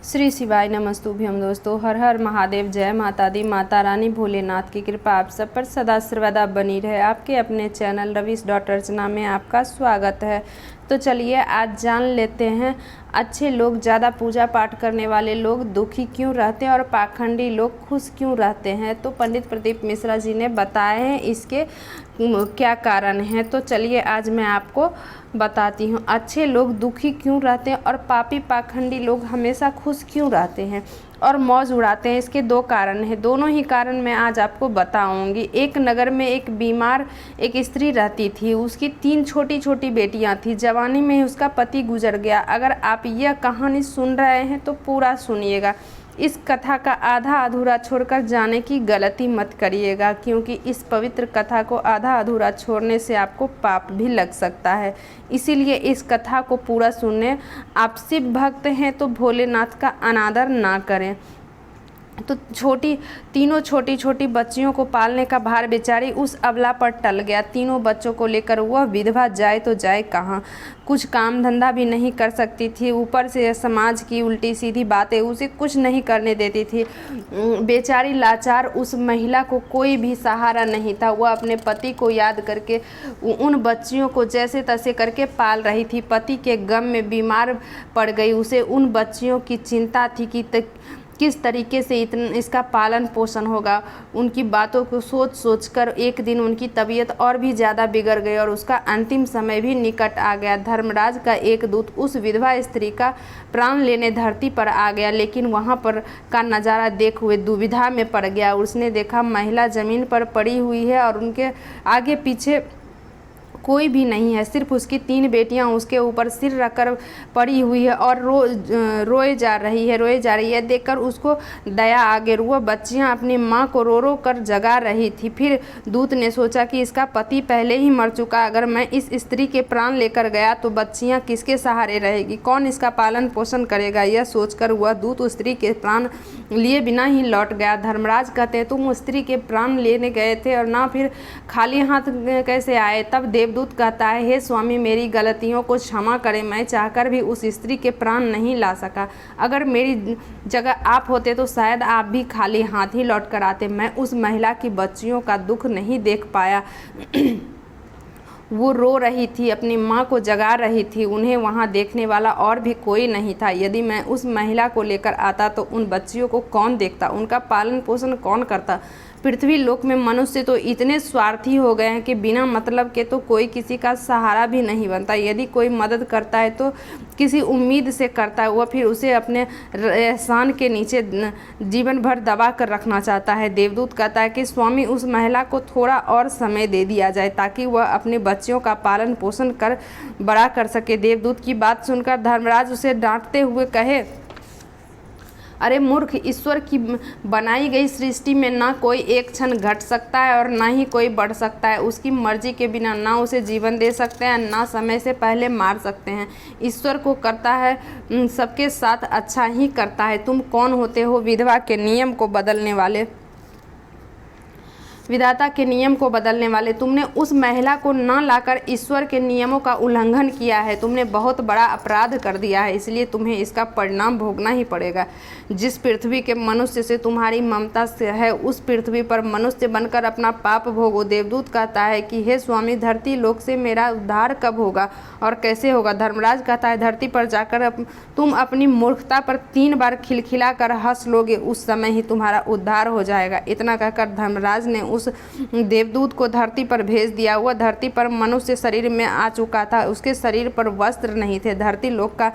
श्री शिवाय नमस्तुभ्यम दोस्तों। हर हर महादेव। जय माता दी। माता रानी भोलेनाथ की कृपा आप सब पर सदा सर्वदा बनी रहे। आपके अपने चैनल रवीश डॉट अर्चना में आपका स्वागत है। तो चलिए आज जान लेते हैं अच्छे लोग, ज़्यादा पूजा पाठ करने वाले लोग दुखी क्यों रहते हैं और पाखंडी लोग खुश क्यों रहते हैं। तो पंडित प्रदीप मिश्रा जी ने बताए हैं इसके क्या कारण हैं। तो चलिए आज मैं आपको बताती हूँ अच्छे लोग दुखी क्यों रहते हैं और पापी पाखंडी लोग हमेशा खुश क्यों रहते हैं और मौज उड़ाते हैं। इसके दो कारण हैं, दोनों ही कारण मैं आज आपको बताऊंगी। एक नगर में एक बीमार एक स्त्री रहती थी, उसकी 3 छोटी छोटी बेटियां थी। जवानी में ही उसका पति गुजर गया। अगर आप यह कहानी सुन रहे हैं तो पूरा सुनिएगा। इस कथा का आधा अधूरा छोड़कर जाने की गलती मत करिएगा, क्योंकि इस पवित्र कथा को आधा अधूरा छोड़ने से आपको पाप भी लग सकता है। इसीलिए इस कथा को पूरा सुनने। आप शिव भक्त हैं तो भोलेनाथ का अनादर ना करें। तो तीनों छोटी छोटी बच्चियों को पालने का भार बेचारी उस अबला पर टल गया। तीनों बच्चों को लेकर वह विधवा जाए तो जाए कहाँ। कुछ काम धंधा भी नहीं कर सकती थी, ऊपर से समाज की उल्टी सीधी बातें उसे कुछ नहीं करने देती थी। बेचारी लाचार उस महिला को कोई भी सहारा नहीं था। वह अपने पति को याद करके उन बच्चियों को जैसे तैसे करके पाल रही थी। पति के गम में बीमार पड़ गई। उसे उन बच्चियों की चिंता थी कि किस तरीके से इसका पालन पोषण होगा। उनकी बातों को सोच सोच कर एक दिन उनकी तबीयत और भी ज़्यादा बिगड़ गई और उसका अंतिम समय भी निकट आ गया। धर्मराज का एक दूत उस विधवा स्त्री का प्राण लेने धरती पर आ गया, लेकिन वहाँ पर का नज़ारा देख हुए दुविधा में पड़ गया। उसने देखा महिला ज़मीन पर पड़ी हुई है और उनके आगे पीछे कोई भी नहीं है, सिर्फ उसकी 3 बेटियां उसके ऊपर सिर रखकर पड़ी हुई है और रोए जा रही है। देखकर उसको दया आ गई। वह बच्चियां अपनी माँ को रो रो कर जगा रही थी। फिर दूत ने सोचा कि इसका पति पहले ही मर चुका, अगर मैं इस स्त्री के प्राण लेकर गया तो बच्चियां किसके सहारे रहेगी, कौन इसका पालन पोषण करेगा। यह सोचकर वह दूत उस स्त्री के प्राण लिए बिना ही लौट गया। धर्मराज कहते हैं तुम उस स्त्री के प्राण लेने गए थे और ना फिर खाली हाथ कैसे आए। तब देवदूत कहता है, हे स्वामी मेरी गलतियों को क्षमा करें, मैं चाहकर भी उस स्त्री के प्राण नहीं ला सका। अगर मेरी जगह आप होते तो शायद आप भी खाली हाथ ही लौट कर आते। मैं उस महिला की बच्चियों का दुख नहीं देख पाया। वो रो रही थी, अपनी माँ को जगा रही थी। उन्हें वहाँ देखने वाला और भी कोई नहीं था। यदि मैं उस महिला को लेकर आता तो उन बच्चियों को कौन देखता, उनका पालन पोषण कौन करता। पृथ्वी लोक में मनुष्य तो इतने स्वार्थी हो गए हैं कि बिना मतलब के तो कोई किसी का सहारा भी नहीं बनता। यदि कोई मदद करता है तो किसी उम्मीद से करता है, वह फिर उसे अपने एहसान के नीचे जीवन भर दबा कर रखना चाहता है। देवदूत कहता है कि स्वामी उस महिला को थोड़ा और समय दे दिया जाए ताकि वह अपने बच्चियों का पालन पोषण कर बड़ा कर सके। देवदूत की बात सुनकर धर्मराज उसे डांटते हुए कहे, अरे मूर्ख, ईश्वर की बनाई गई सृष्टि में ना कोई एक क्षण घट सकता है और ना ही कोई बढ़ सकता है। उसकी मर्जी के बिना ना उसे जीवन दे सकते हैं, ना समय से पहले मार सकते हैं। ईश्वर को करता है सबके साथ अच्छा ही करता है। तुम कौन होते हो विधवा के नियम को बदलने वाले, विधाता के नियम को बदलने वाले। तुमने उस महिला को न लाकर ईश्वर के नियमों का उल्लंघन किया है। तुमने बहुत बड़ा अपराध कर दिया है, इसलिए तुम्हें इसका परिणाम भोगना ही पड़ेगा। जिस पृथ्वी के मनुष्य से तुम्हारी ममता से है, उस पृथ्वी पर मनुष्य बनकर अपना पाप भोगो। देवदूत कहता है कि हे स्वामी, धरती लोक से मेरा उद्धार कब होगा और कैसे होगा। धर्मराज कहता है, धरती पर जाकर तुम अपनी मूर्खता पर 3 बार खिलखिला कर हंस लोगे, उस समय ही तुम्हारा उद्धार हो जाएगा। इतना कहकर धर्मराज ने उस देवदूत को धरती पर भेज दिया। वह धरती पर मनुष्य शरीर में आ चुका था। उसके शरीर पर वस्त्र नहीं थे। धरती लोक का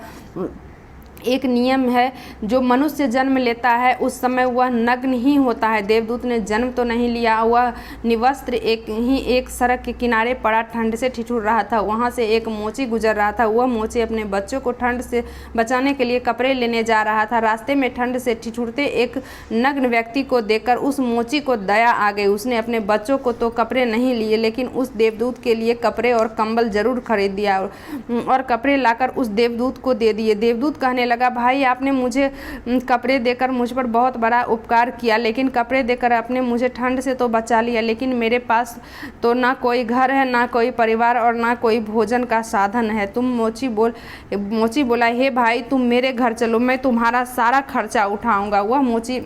एक नियम है, जो मनुष्य जन्म लेता है उस समय वह नग्न ही होता है। देवदूत ने जन्म तो नहीं लिया, वह निवस्त्र एक सड़क के किनारे पड़ा ठंड से ठिठुर रहा था। वहाँ से एक मोची गुजर रहा था। वह मोची अपने बच्चों को ठंड से बचाने के लिए कपड़े लेने जा रहा था। रास्ते में ठंड से ठिठुरते एक नग्न व्यक्ति को देखकर उस मोची को दया आ गई। उसने अपने बच्चों को तो कपड़े नहीं लिए, लेकिन उस देवदूत के लिए कपड़े और कंबल जरूर खरीद दिया और कपड़े लाकर उस देवदूत को दे दिए। देवदूत कहने लगा, भाई आपने मुझे कपड़े देकर मुझ पर बहुत बड़ा उपकार किया, लेकिन कपड़े देकर आपने मुझे ठंड से तो बचा लिया, लेकिन मेरे पास तो ना कोई घर है, ना कोई परिवार और ना कोई भोजन का साधन है। मोची बोला, हे भाई तुम मेरे घर चलो, मैं तुम्हारा सारा खर्चा उठाऊंगा। वह मोची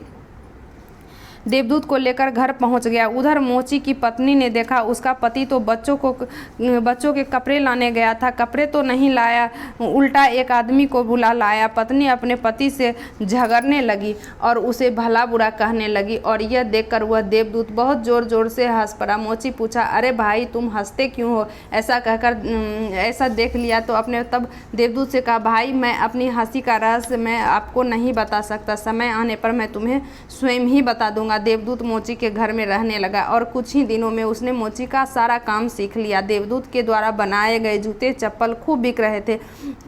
देवदूत को लेकर घर पहुंच गया। उधर मोची की पत्नी ने देखा उसका पति तो बच्चों के कपड़े लाने गया था, कपड़े तो नहीं लाया, उल्टा एक आदमी को बुला लाया। पत्नी अपने पति से झगड़ने लगी और उसे भला बुरा कहने लगी, और यह देखकर वह देवदूत बहुत ज़ोर ज़ोर से हंस पड़ा। मोची पूछा, अरे भाई तुम हंसते क्यों हो? ऐसा कहकर ऐसा देख लिया तो अपने तब देवदूत से कहा, भाई मैं अपनी हंसी का रहस्य मैं आपको नहीं बता सकता, समय आने पर मैं तुम्हें स्वयं ही बता दूंगा। देवदूत मोची के घर में रहने लगा और कुछ ही दिनों में उसने मोची का सारा काम सीख लिया। देवदूत के द्वारा बनाए गए जूते चप्पल खूब बिक रहे थे।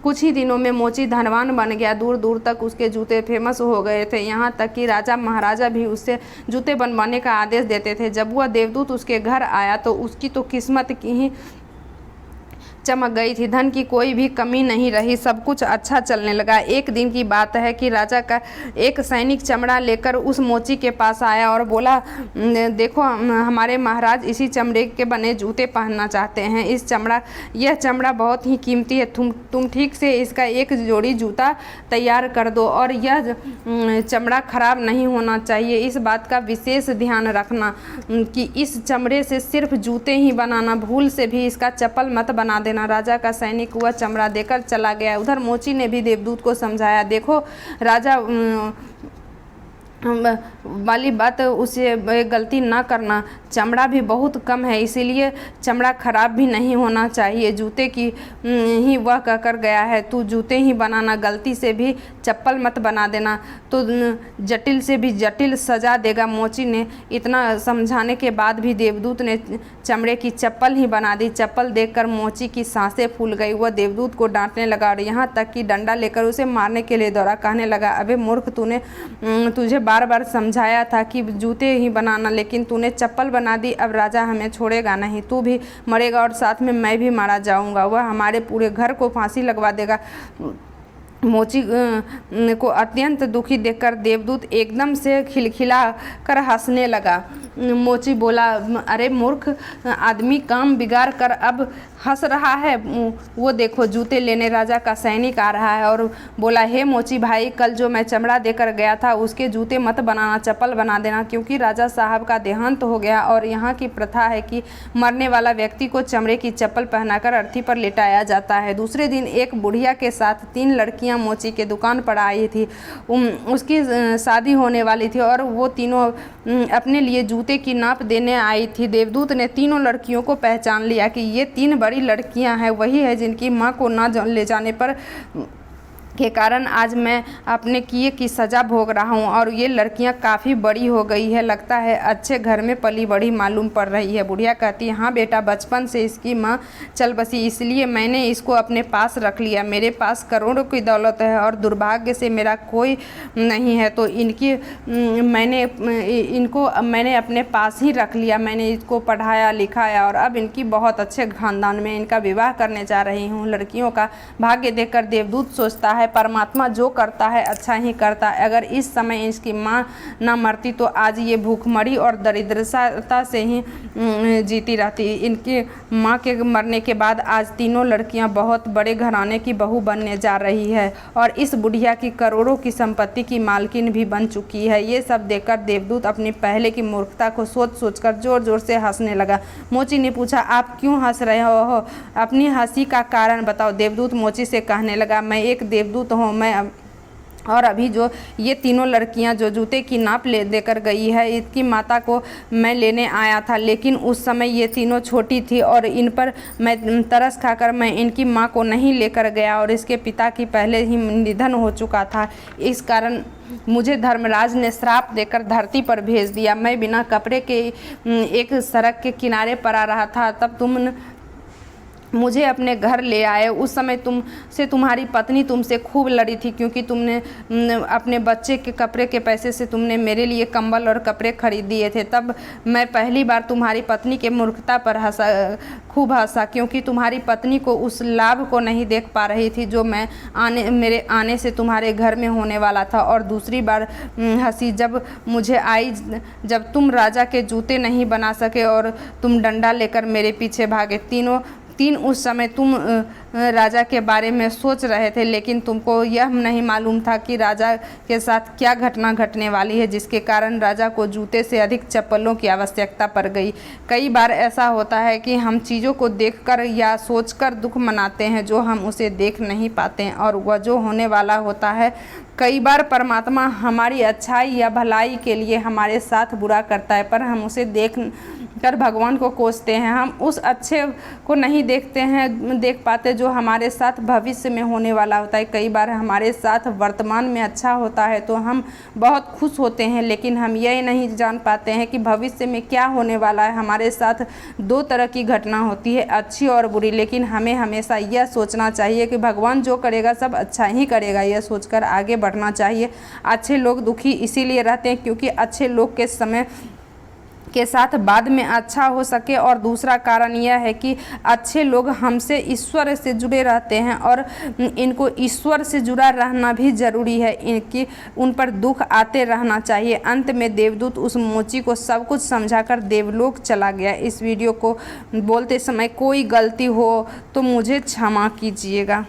कुछ ही दिनों में मोची धनवान बन गया, दूर दूर तक उसके जूते फेमस हो गए थे, यहाँ तक कि राजा महाराजा भी उससे जूते बनवाने का आदेश देते थे। जब वह देवदूत उसके घर आया तो उसकी तो किस्मत की ही चमक गई थी, धन की कोई भी कमी नहीं रही, सब कुछ अच्छा चलने लगा। एक दिन की बात है कि राजा का एक सैनिक चमड़ा लेकर उस मोची के पास आया और बोला, देखो हमारे महाराज इसी चमड़े के बने जूते पहनना चाहते हैं। यह चमड़ा बहुत ही कीमती है, तुम ठीक से इसका एक जोड़ी जूता तैयार कर दो, और यह चमड़ा खराब नहीं होना चाहिए। इस बात का विशेष ध्यान रखना कि इस चमड़े से सिर्फ जूते ही बनाना, भूल से भी इसका चप्पल मत बना देना। राजा का सैनिक वह चमड़ा देकर चला गया। उधर मोची ने भी देवदूत को समझाया, देखो राजा वाली बात उसे गलती ना करना, चमड़ा भी बहुत कम है, इसीलिए चमड़ा खराब भी नहीं होना चाहिए। जूते की ही वह कहकर गया है, तू जूते ही बनाना, गलती से भी चप्पल मत बना देना तो जटिल से भी जटिल सजा देगा। मोची ने इतना समझाने के बाद भी देवदूत ने चमड़े की चप्पल ही बना दी। चप्पल देखकर मोची की सांसें फूल गई। वह देवदूत को डांटने लगा और यहाँ तक कि डंडा लेकर उसे मारने के लिए दौड़ा। कहने लगा, अबे मूर्ख, तुझे बार बार समझाया था कि जूते ही बनाना, लेकिन तूने चप्पल बना दी। अब राजा हमें छोड़ेगा नहीं, तू भी मरेगा और साथ में मैं भी मारा जाऊंगा। वह हमारे पूरे घर को फांसी लगवा देगा। मोची को अत्यंत दुखी देखकर देवदूत एकदम से खिलखिला कर हंसने लगा। मोची बोला, अरे मूर्ख आदमी, काम बिगाड़ कर अब हंस रहा है। वो देखो जूते लेने राजा का सैनिक आ रहा है। और बोला, हे मोची भाई, कल जो मैं चमड़ा देकर गया था उसके जूते मत बनाना, चप्पल बना देना, क्योंकि राजा साहब का देहांत हो गया और यहाँ की प्रथा है कि मरने वाला व्यक्ति को चमड़े की चप्पल पहनाकर अर्थी पर लिटाया जाता है। दूसरे दिन एक बुढ़िया के साथ 3 लड़कियां मोची के दुकान पर आई थी। उसकी शादी होने वाली थी और वो तीनों अपने लिए जूते की नाप देने आई थी। देवदूत ने तीनों लड़कियों को पहचान लिया कि ये 3 बड़ी लड़कियां हैं, वही है जिनकी माँ को ना ले जाने पर के कारण आज मैं अपने किए की सज़ा भोग रहा हूँ। और ये लड़कियाँ काफ़ी बड़ी हो गई है, लगता है अच्छे घर में पली बड़ी मालूम पड़ रही है। बुढ़िया कहती है, हाँ बेटा, बचपन से इसकी माँ चल बसी, इसलिए मैंने इसको अपने पास रख लिया। मेरे पास करोड़ों की दौलत है और दुर्भाग्य से मेरा कोई नहीं है, तो इनको मैंने अपने पास ही रख लिया। मैंने इसको पढ़ाया लिखाया और अब इनकी बहुत अच्छे खानदान में इनका विवाह करने जा रही हूँ। लड़कियों का भाग्य देखकर देवदूत सोचता है, परमात्मा जो करता है अच्छा ही करता है। अगर इस समय इसकी माँ ना मरती तो आज ये भूखमरी और दरिद्रता से ही जीती रहती। इनकी माँ के मरने के बाद आज तीनों लड़कियां बहुत बड़े घराने की बहू बनने जा रही है और इस बुढ़िया की करोड़ों की संपत्ति की मालकिन भी बन चुकी है। ये सब देखकर देवदूत अपनी पहले की मूर्खता को सोचकर जोर जोर से हंसने लगा। मोची ने पूछा, आप क्यों हंस रहे हो? अपनी हंसी का कारण बताओ। देवदूत मोची से कहने लगा, मैं एक देवदूत हूँ, मैं और अभी जो ये तीनों लड़कियां जो जूते की नाप देकर गई है, इसकी माता को मैं लेने आया था, लेकिन उस समय ये तीनों छोटी थी और इन पर मैं तरस खाकर मैं इनकी माँ को नहीं लेकर गया और इसके पिता की पहले ही निधन हो चुका था। इस कारण मुझे धर्मराज ने श्राप देकर धरती पर भेज दिया। मैं बिना कपड़े के एक सड़क के किनारे पर आ रहा था, तब तुम मुझे अपने घर ले आए। उस समय तुम्हारी पत्नी तुमसे खूब लड़ी थी, क्योंकि तुमने अपने बच्चे के कपड़े के पैसे से तुमने मेरे लिए कंबल और कपड़े खरीद दिए थे। तब मैं पहली बार तुम्हारी पत्नी के मूर्खता पर खूब हंसा, क्योंकि तुम्हारी पत्नी को उस लाभ को नहीं देख पा रही थी जो मेरे आने से तुम्हारे घर में होने वाला था। और दूसरी बार हंसी जब तुम राजा के जूते नहीं बना सके और तुम डंडा लेकर मेरे पीछे भागे। उस समय तुम राजा के बारे में सोच रहे थे, लेकिन तुमको यह नहीं मालूम था कि राजा के साथ क्या घटना घटने वाली है, जिसके कारण राजा को जूते से अधिक चप्पलों की आवश्यकता पड़ गई। कई बार ऐसा होता है कि हम चीज़ों को देखकर या सोचकर दुख मनाते हैं जो हम उसे देख नहीं पाते हैं, और वह जो होने वाला होता है। कई बार परमात्मा हमारी अच्छाई या भलाई के लिए हमारे साथ बुरा करता है, पर हम उसे देख कर भगवान को कोसते हैं। हम उस अच्छे को नहीं देख पाते जो हमारे साथ भविष्य में होने वाला होता है। कई बार हमारे साथ वर्तमान में अच्छा होता है तो हम बहुत खुश होते हैं, लेकिन हम यह नहीं जान पाते हैं कि भविष्य में क्या होने वाला है। हमारे साथ दो तरह की घटना होती है, अच्छी और बुरी, लेकिन हमें हमेशा यह सोचना चाहिए कि भगवान जो करेगा सब अच्छा ही करेगा। यह सोचकर आगे बढ़ना चाहिए। अच्छे लोग दुखी इसीलिए रहते हैं क्योंकि अच्छे लोग के समय के साथ बाद में अच्छा हो सके, और दूसरा कारण यह है कि अच्छे लोग हमसे ईश्वर से जुड़े रहते हैं, और इनको ईश्वर से जुड़ा रहना भी ज़रूरी है। इनकी उन पर दुख आते रहना चाहिए। अंत में देवदूत उस मोची को सब कुछ समझाकर देवलोक चला गया। इस वीडियो को बोलते समय कोई गलती हो तो मुझे क्षमा कीजिएगा।